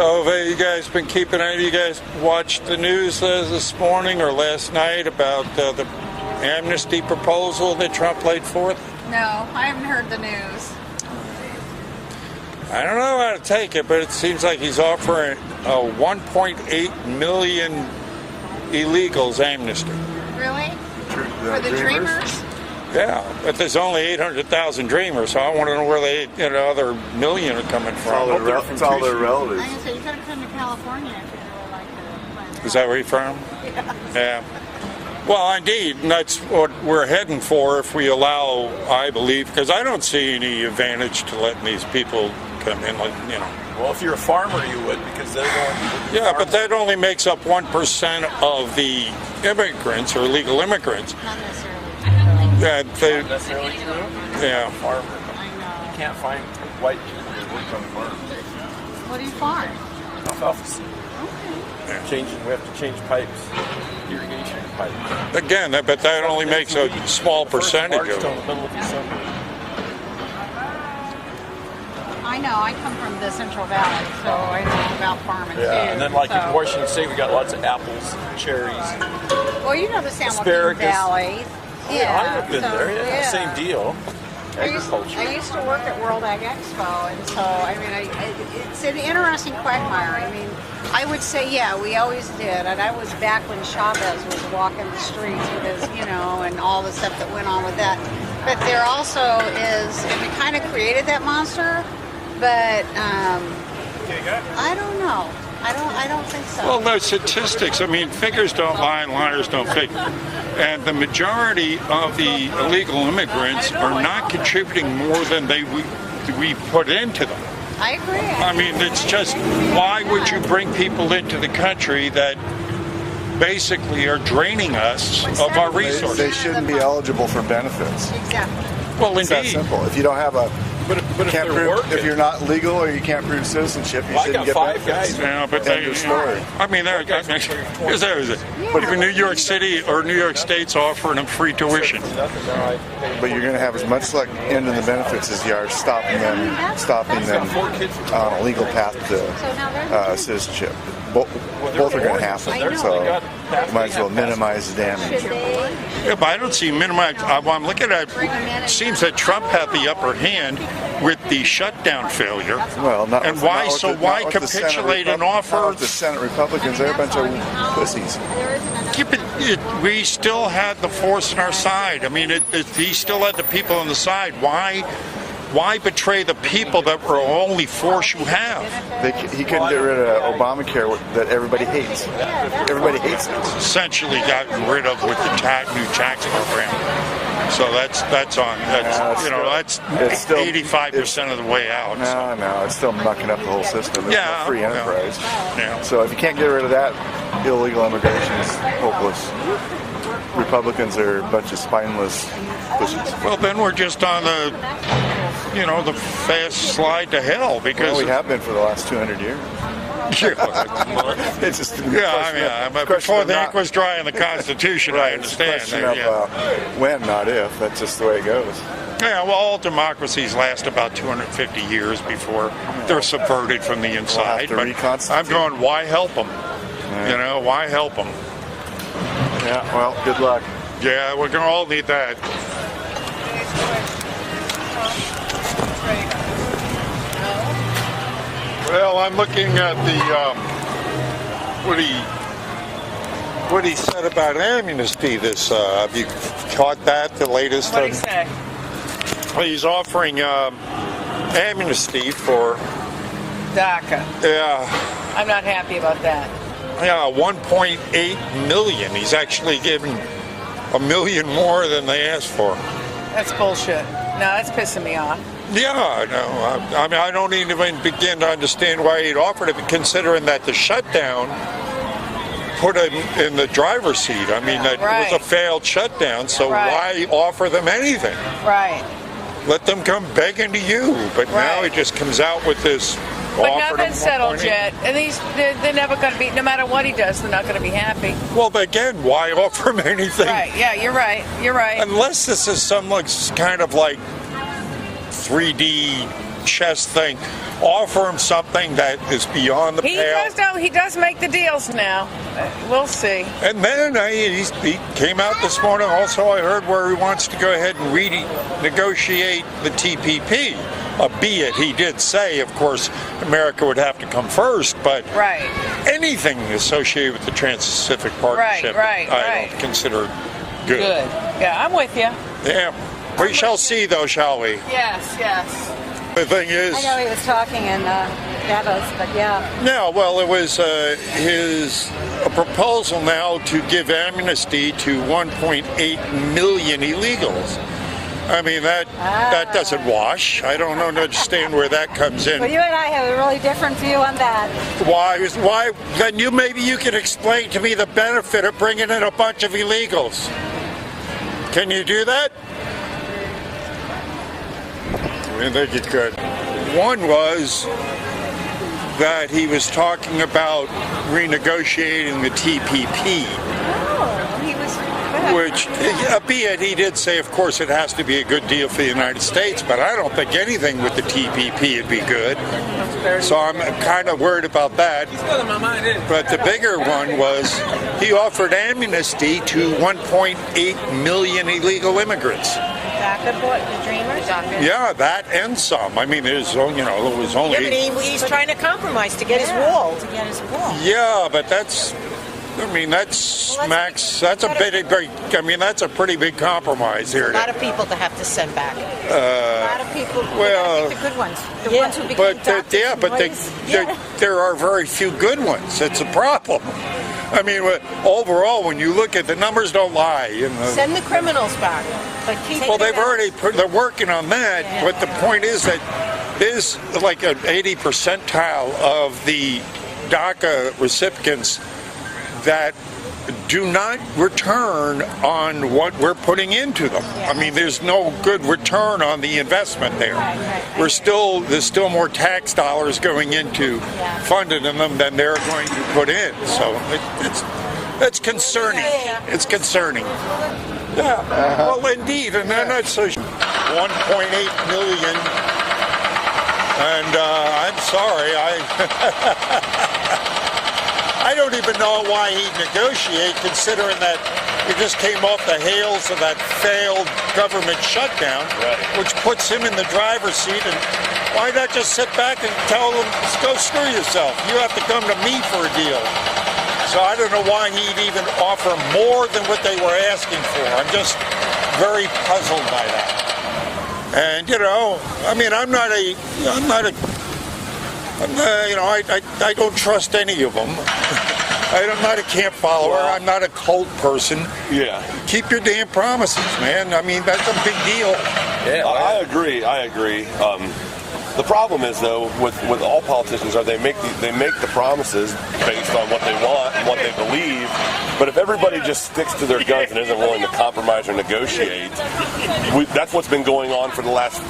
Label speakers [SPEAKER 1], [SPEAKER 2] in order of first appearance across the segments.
[SPEAKER 1] So have you guys been keeping any of you guys watched the news this morning or last night about the amnesty proposal that Trump laid forth?
[SPEAKER 2] No, I haven't heard the news.
[SPEAKER 1] I don't know how to take it, but it seems like he's offering a 1.8 million illegals amnesty.
[SPEAKER 2] Really? For the dreamers?
[SPEAKER 1] Yeah, but there's only 800,000 dreamers, so I want to know where the other million are coming from.
[SPEAKER 3] It's all their relatives.
[SPEAKER 2] I can say you gotta come to California if you really like to play.
[SPEAKER 1] Is that where you're from? Yeah. Well, indeed, and that's what we're heading for if we allow, I believe, because I don't see any advantage to letting these people come in, like, you know.
[SPEAKER 3] Well, if you're a farmer, you would, because they're going.
[SPEAKER 1] Yeah, but that only makes up 1% of the immigrants or illegal immigrants.
[SPEAKER 2] Not necessarily.
[SPEAKER 1] Yeah,
[SPEAKER 3] Not necessarily true.
[SPEAKER 1] Yeah.
[SPEAKER 3] Farmer.
[SPEAKER 2] I know.
[SPEAKER 3] You can't find white people that work on farms.
[SPEAKER 2] What do you farm?
[SPEAKER 3] Alfalfa seed.
[SPEAKER 2] Okay.
[SPEAKER 3] We have to change pipes, irrigation pipes.
[SPEAKER 1] Again, but that only makes a small percentage of
[SPEAKER 3] Till
[SPEAKER 1] it.
[SPEAKER 3] the middle of December.
[SPEAKER 2] I know. I come from the Central Valley, so I know about farming too.
[SPEAKER 3] Yeah, and then like
[SPEAKER 2] so.
[SPEAKER 3] in Washington State, we got lots of apples, cherries.
[SPEAKER 2] Well, you know the San Joaquin
[SPEAKER 3] Asparagus.
[SPEAKER 2] Valley. Yeah,
[SPEAKER 3] I've been
[SPEAKER 2] so,
[SPEAKER 3] there. Yeah, same deal. Agriculture.
[SPEAKER 2] I used to work at World Ag Expo, and so I mean, it's an interesting quagmire. I mean, I would say, yeah, we always did, and I was back when Chavez was walking the streets with his, you know, and all the stuff that went on with that. But there also is, and we kind of created that monster, but I don't know. I don't think so.
[SPEAKER 1] Well, no statistics. I mean, figures don't lie and liars don't figure. And the majority of the illegal immigrants are not contributing more than we put into them.
[SPEAKER 2] I agree.
[SPEAKER 1] I mean, it's just, why would you bring people into the country that basically are draining us of our resources?
[SPEAKER 4] They shouldn't be eligible for benefits.
[SPEAKER 2] Exactly.
[SPEAKER 1] Well,
[SPEAKER 4] It's that
[SPEAKER 1] indeed.
[SPEAKER 4] simple. If you don't have a,
[SPEAKER 3] But if
[SPEAKER 4] can't
[SPEAKER 3] they're
[SPEAKER 4] prove,
[SPEAKER 3] working,
[SPEAKER 4] if you're not legal or you can't prove citizenship, you
[SPEAKER 3] I
[SPEAKER 4] shouldn't
[SPEAKER 3] got
[SPEAKER 4] get
[SPEAKER 3] 5
[SPEAKER 4] benefits.
[SPEAKER 3] guys.
[SPEAKER 1] Yeah, but
[SPEAKER 4] End of story.
[SPEAKER 1] I mean, even New York City or New York State's offering them free tuition.
[SPEAKER 3] nothing now. I pay
[SPEAKER 4] But you're going to have as much luck ending the benefits as you are stopping them on a legal path to citizenship. Both are going to happen, so you might as well minimize the damage.
[SPEAKER 2] Should they?
[SPEAKER 1] Yeah, but I don't see minimize. I'm looking at it. Seems that Trump had the upper hand with the shutdown failure.
[SPEAKER 4] Well, not
[SPEAKER 1] And
[SPEAKER 4] with,
[SPEAKER 1] why?
[SPEAKER 4] not with
[SPEAKER 1] So
[SPEAKER 4] the,
[SPEAKER 1] why
[SPEAKER 4] not with the Senate
[SPEAKER 1] capitulate and
[SPEAKER 4] Not
[SPEAKER 1] offer?
[SPEAKER 4] with the Senate Republicans, they're a bunch of pussies.
[SPEAKER 1] We still had the force on our side. I mean, he still had the people on the side. Why betray the people that were the only force you have?
[SPEAKER 4] He couldn't get rid of Obamacare that everybody hates. Everybody hates it.
[SPEAKER 1] Essentially gotten rid of with the new tax program. So that's
[SPEAKER 4] It's still
[SPEAKER 1] 85% of the way out.
[SPEAKER 4] No, it's still mucking up the whole system. There's no free enterprise.
[SPEAKER 1] Yeah.
[SPEAKER 4] So if you can't get rid of that, illegal immigration is hopeless. Republicans are a bunch of spineless pussies.
[SPEAKER 1] Well, then we're just on the fast slide to hell because
[SPEAKER 4] Well, we have been for the last 200 years. It's just
[SPEAKER 1] but before the ink was dry in the Constitution, I understand.
[SPEAKER 4] It's a question of when, not if. That's just the way it goes.
[SPEAKER 1] Yeah, well, all democracies last about 250 years before they're subverted from the inside.
[SPEAKER 4] to
[SPEAKER 1] But
[SPEAKER 4] reconstitute.
[SPEAKER 1] I'm going, why help them?
[SPEAKER 4] Yeah.
[SPEAKER 1] Why help them?
[SPEAKER 4] Yeah, well, good luck.
[SPEAKER 1] Yeah, we're going to all need that. Well, I'm looking at what he said about amnesty. Have you caught that? The latest.
[SPEAKER 5] What did he say?
[SPEAKER 1] Well, he's offering amnesty for.
[SPEAKER 5] DACA.
[SPEAKER 1] Yeah.
[SPEAKER 5] I'm not happy about that.
[SPEAKER 1] Yeah, 1.8 million. He's actually giving $1 million more than they asked for.
[SPEAKER 5] That's bullshit. No, that's pissing me off.
[SPEAKER 1] Yeah, I know. I mean, I don't even begin to understand why he'd offered it, considering that the shutdown put him in the driver's seat. I mean, that was a failed shutdown, so why offer them anything?
[SPEAKER 5] Right.
[SPEAKER 1] Let them come begging to you. But now he just comes out with this.
[SPEAKER 5] But nothing's settled yet, and they're never going to be. No matter what he does, they're not going to be happy.
[SPEAKER 1] Well, but again, why offer him anything?
[SPEAKER 5] Right? Yeah, you're right. You're right.
[SPEAKER 1] Unless this is some kind of like 3D chest thing. Offer him something that is beyond the pale.
[SPEAKER 5] He does make the deals now. We'll see.
[SPEAKER 1] And then he came out this morning. Also, I heard where he wants to go ahead and renegotiate the TPP. Albeit, he did say, of course, America would have to come first, but anything associated with the Trans-Pacific Partnership, I don't consider good.
[SPEAKER 5] Yeah, I'm with you.
[SPEAKER 1] Yeah. We shall see, though, shall we?
[SPEAKER 5] Yes, yes.
[SPEAKER 1] The thing is...
[SPEAKER 2] I know he was talking in Davos, but yeah.
[SPEAKER 1] Yeah, well, it was a proposal now to give amnesty to 1.8 million illegals. I mean, that doesn't wash. I don't understand where that comes in.
[SPEAKER 2] Well, you and I have a really different view on that.
[SPEAKER 1] Why? Then maybe you can explain to me the benefit of bringing in a bunch of illegals. Can you do that? I think you could. One was that he was talking about renegotiating the TPP.
[SPEAKER 2] Oh, he was good.
[SPEAKER 1] Which, albeit he did say, of course, it has to be a good deal for the United States, but I don't think anything with the TPP would be good. So I'm kind of worried about that. But the bigger one was he offered amnesty to 1.8 million illegal immigrants.
[SPEAKER 2] DACA, the Dreamers?
[SPEAKER 1] Yeah, that and some. I mean, there's, it was only...
[SPEAKER 6] Yeah, but he's trying to compromise to get his wall.
[SPEAKER 1] Yeah, but that's... I mean, that's a pretty big compromise here.
[SPEAKER 6] A lot of people to have to send back.
[SPEAKER 2] A lot of people.
[SPEAKER 1] Well,
[SPEAKER 2] the good ones. The ones who became
[SPEAKER 1] there are very few good ones. It's a problem. I mean, overall, when you look at the numbers, don't lie.
[SPEAKER 6] Send the criminals back. But
[SPEAKER 1] they're working on that. Yeah. But the point is that there's like an 80 percentile of the DACA recipients that do not return on what we're putting into them. I mean, there's no good return on the investment there. There's still more tax dollars going into funding them than they're going to put in. So it's concerning. It's concerning. Yeah. Well, indeed, and then that's 1.8 million. And I'm sorry, I don't even know why he'd negotiate, considering that he just came off the heels of that failed government shutdown, which puts him in the driver's seat. And why not just sit back and tell them, go screw yourself. You have to come to me for a deal. So I don't know why he'd even offer more than what they were asking for. I'm just very puzzled by that. And I mean, I don't trust any of them. I'm not a camp follower. I'm not a cult person.
[SPEAKER 7] Yeah.
[SPEAKER 1] Keep your damn promises, man. I mean, that's a big deal.
[SPEAKER 7] Yeah, I agree. The problem is, though, with all politicians, they make the promises based on what they want and what they believe. But if everybody just sticks to their guns and isn't willing to compromise or negotiate, that's what's been going on for the last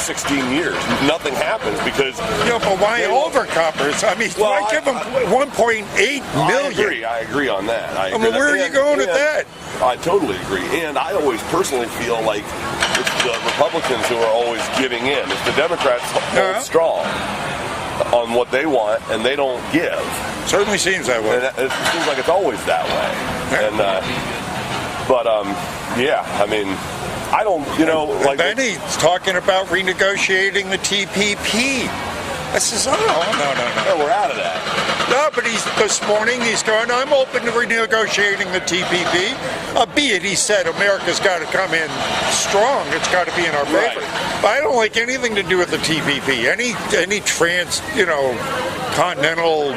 [SPEAKER 7] 16 years. Nothing happens because...
[SPEAKER 1] but why overcommerce? I mean, why give them 1.8 million?
[SPEAKER 7] I agree on that.
[SPEAKER 1] Where are you going with that?
[SPEAKER 7] I totally agree. And I always personally feel like it's the Republicans who are always giving in. It's the Democrats hold strong on what they want, and they don't give.
[SPEAKER 1] Certainly seems that way.
[SPEAKER 7] And it seems like it's always that way. And I mean, I don't,
[SPEAKER 1] then he's talking about renegotiating the TPP. I says, no.
[SPEAKER 7] We're out of that.
[SPEAKER 1] No, but this morning he's going, I'm open to renegotiating the TPP. Albeit he said America's got to come in strong. It's got to be in our favor. But I don't like anything to do with the TPP. Any continental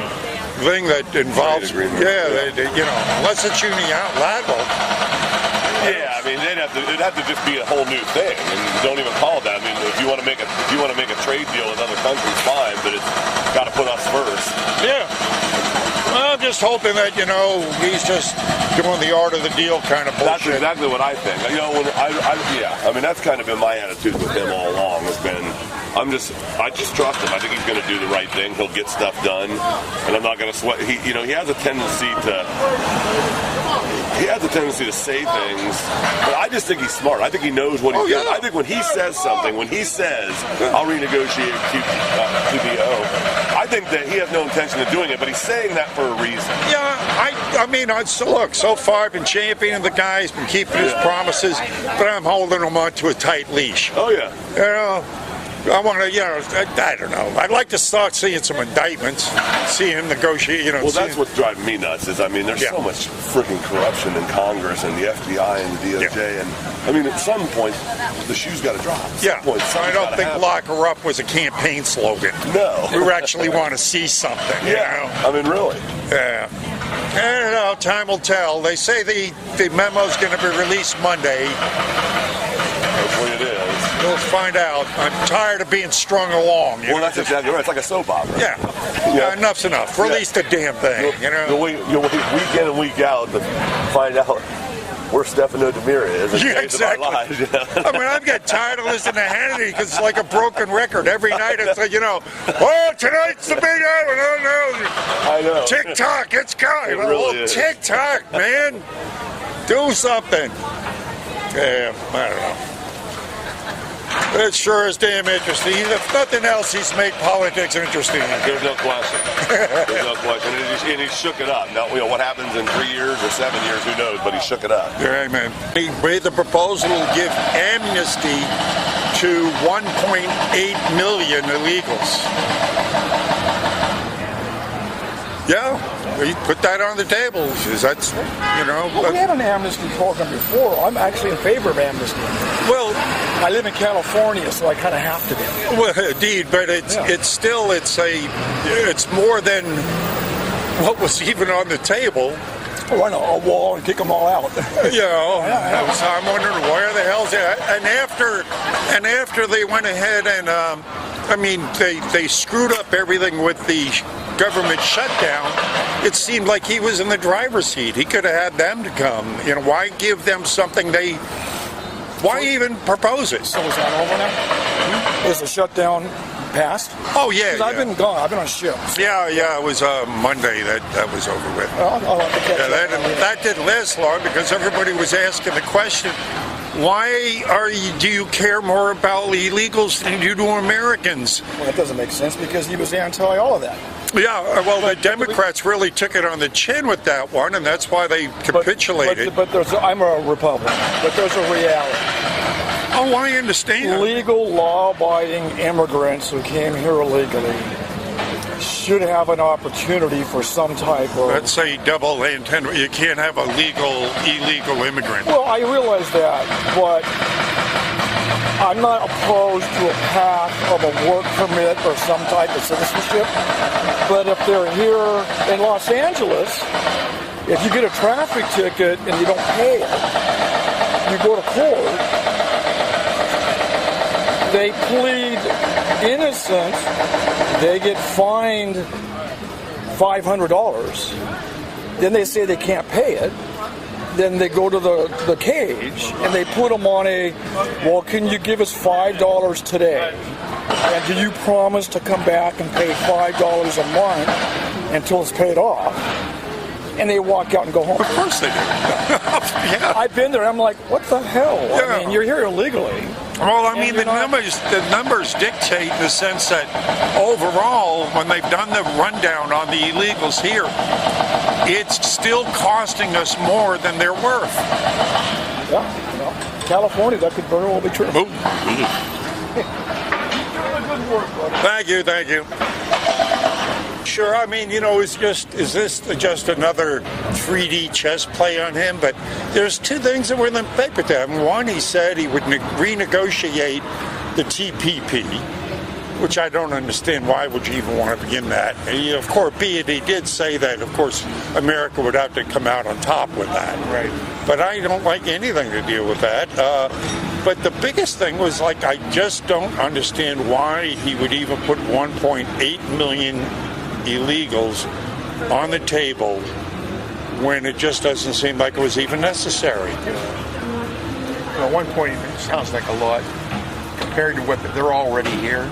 [SPEAKER 1] thing that involves, unless it's unilateral.
[SPEAKER 7] Yeah, I mean, it'd have to just be a whole new thing, and don't even call it that. I mean, if you want to make a trade deal with other countries, fine, but it's got to put us first.
[SPEAKER 1] Yeah. Well, I'm just hoping that he's just doing the art of the deal kind of bullshit.
[SPEAKER 7] That's exactly what I think. I mean, that's kind of been my attitude with him all along. Has been, I just trust him. I think he's going to do the right thing. He'll get stuff done, and I'm not going to sweat. He has a tendency to say things, but I just think he's smart. I think he knows what he's doing. I think when he says something, when he says, I'll renegotiate QBO, I think that he has no intention of doing it, but he's saying that for a reason.
[SPEAKER 1] Yeah, I mean, look, so far I've been championing the guy. He's been keeping his promises, but I'm holding him onto a tight leash.
[SPEAKER 7] Oh, yeah.
[SPEAKER 1] You know, I want to, I don't know. I'd like to start seeing some indictments, see him negotiate,
[SPEAKER 7] Well, that's what's driving me nuts is, I mean, there's so much freaking corruption in Congress and the FBI and the DOJ. And, I mean, at some point, the shoe's got to drop.
[SPEAKER 1] I don't think lock her up was a campaign slogan.
[SPEAKER 7] No.
[SPEAKER 1] We actually want to see something, you know?
[SPEAKER 7] I mean, really.
[SPEAKER 1] Yeah. And, time will tell. They say the memo's going to be released Monday.
[SPEAKER 7] Hopefully it is.
[SPEAKER 1] We'll find out. I'm tired of being strung along.
[SPEAKER 7] Well, that's exactly right. It's like a soap opera.
[SPEAKER 1] Yeah, enough's enough. Release the damn thing,
[SPEAKER 7] You'll wait week in and week out to find out where Stefano Demira is.
[SPEAKER 1] Exactly. I mean, I'm getting tired of listening to Hannity because it's like a broken record. Every night it's like, oh, tonight's the big hour.
[SPEAKER 7] I know.
[SPEAKER 1] TikTok, it's going.
[SPEAKER 7] It really is.
[SPEAKER 1] TikTok, man. Do something. Yeah, I don't know. It sure is damn interesting. If nothing else, he's made politics interesting.
[SPEAKER 7] There's no question. There's no question. And he shook it up. Now, what happens in 3 years or 7 years, who knows? But he shook it up.
[SPEAKER 1] Yeah, man. He made the proposal to give amnesty to 1.8 million illegals. Yeah, we put that on the table. That's,
[SPEAKER 8] Well, we had an amnesty program before. I'm actually in favor of amnesty.
[SPEAKER 1] Well,
[SPEAKER 8] I live in California, so I kind of have to be.
[SPEAKER 1] Well, indeed, but it's more than what was even on the table.
[SPEAKER 8] Oh, I know, a wall and kick them all out.
[SPEAKER 1] So I'm wondering where the hell's that? And after they went ahead and, they screwed up everything with the government shutdown. It seemed like he was in the driver's seat. He could have had them to come. Why give them something why even propose it?
[SPEAKER 8] So is that over now? Is the shutdown passed?
[SPEAKER 1] Oh, yeah.
[SPEAKER 8] I've been gone. I've been on ships.
[SPEAKER 1] Yeah, it was Monday that was over with.
[SPEAKER 8] I'll have to catch up.
[SPEAKER 1] That didn't last long because everybody was asking the question, why do you care more about illegals than you do Americans?
[SPEAKER 8] Well, that doesn't make sense because he was anti all of that.
[SPEAKER 1] Yeah, well, the Democrats really took it on the chin with that one, and that's why they capitulated.
[SPEAKER 8] But I'm a Republican, but there's a reality.
[SPEAKER 1] Oh, I understand.
[SPEAKER 8] Legal, law-abiding immigrants who came here illegally should have an opportunity for some type of...
[SPEAKER 1] Let's say double antenna. You can't have a illegal immigrant.
[SPEAKER 8] Well, I realize that, but I'm not opposed to a path of a work permit or some type of citizenship. But if they're here in Los Angeles, if you get a traffic ticket and you don't pay it, you go to court, they plead innocent, they get fined $500, then they say they can't pay it, then they go to the cage and they put them on can you give us $5 today? And do you promise to come back and pay $5 a month until it's paid off? And they walk out and go home.
[SPEAKER 1] Of course they do. Yeah.
[SPEAKER 8] I've been there. I'm like, what the hell?
[SPEAKER 1] Yeah.
[SPEAKER 8] I mean, you're here illegally.
[SPEAKER 1] Well, I mean, the numbers dictate in the sense that overall, when they've done the rundown on the illegals here, it's still costing us more than they're worth.
[SPEAKER 8] Yeah, California, that could very well be true.
[SPEAKER 1] Thank you. Sure, I mean, is this just another 3D chess play on him? But there's two things that were in the paper to him. One, he said he would renegotiate the TPP, which I don't understand. Why would you even want to begin that? Of course, he did say that, of course, America would have to come out on top with that. Right. But I don't like anything to deal with that. But the biggest thing was, I just don't understand why he would even put 1.8 million illegals on the table when it just doesn't seem like it was even necessary.
[SPEAKER 3] At one point, it sounds like a lot compared to what they're already here.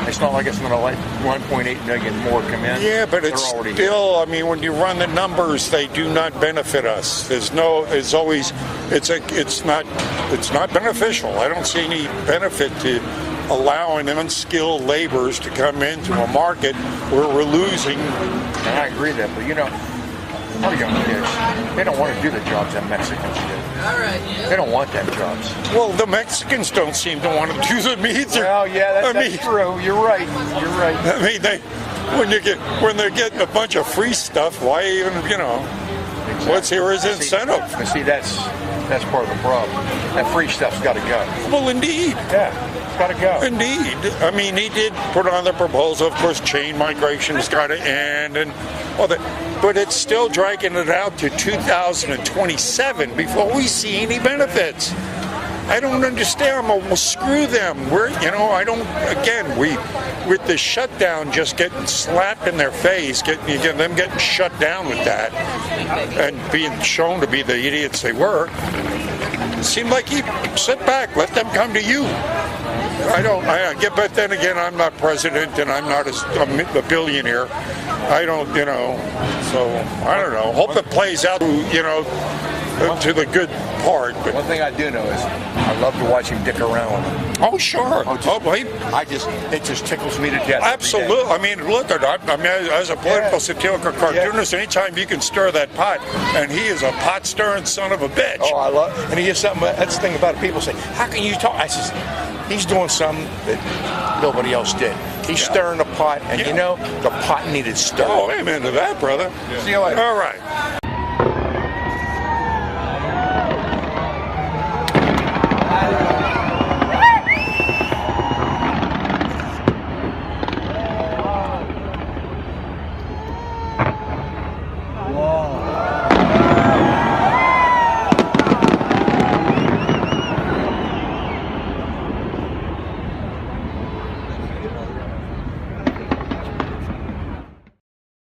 [SPEAKER 3] It's not like it's going to let 1.8 million more come in.
[SPEAKER 1] Yeah, but
[SPEAKER 3] They're
[SPEAKER 1] it's
[SPEAKER 3] already
[SPEAKER 1] still, I mean, when you run the numbers, they do not benefit us. It's not beneficial. I don't see any benefit to allowing unskilled laborers to come into a market where we're losing.
[SPEAKER 3] And I agree that, but you know, our young kids, they don't want to do the jobs that Mexicans do. They don't want them jobs.
[SPEAKER 1] Well, the Mexicans don't seem to want to do them either.
[SPEAKER 3] Well, yeah, that's true. You're right. You're right.
[SPEAKER 1] I mean, when they're getting a bunch of free stuff, why even, you know,
[SPEAKER 3] Exactly.
[SPEAKER 1] what's here is incentive?
[SPEAKER 3] But see, that's part of the problem. That free stuff's got to go.
[SPEAKER 1] Well, indeed.
[SPEAKER 3] Yeah, it's got to go.
[SPEAKER 1] Indeed. I mean, he did put on the proposal, of course, chain migration has got to end, and all that. But it's still dragging it out to 2027 before we see any benefits. I don't understand. Well, screw them. With the shutdown just getting slapped in their face, them getting shut down with that, and being shown to be the idiots they were. It seemed like you sit back, let them come to you. But then again, I'm not president and I'm not a billionaire. I don't, so I don't know. Hope it plays out, to the good part. But
[SPEAKER 3] one thing I do know is I love to watch him dick around with them.
[SPEAKER 1] Oh, sure.
[SPEAKER 3] It just tickles me to death.
[SPEAKER 1] Absolutely. I mean, look at as a political satirical cartoonist, anytime you can stir that pot, and he is a pot stirring son of a bitch.
[SPEAKER 3] Oh, I love. And he has something. That's the thing about it. People say, "How can you talk?" I says, "He's doing something that nobody else did. He's stirring the pot, and the pot needed stirring."
[SPEAKER 1] Oh, amen to that, brother.
[SPEAKER 3] See you later.
[SPEAKER 1] All right.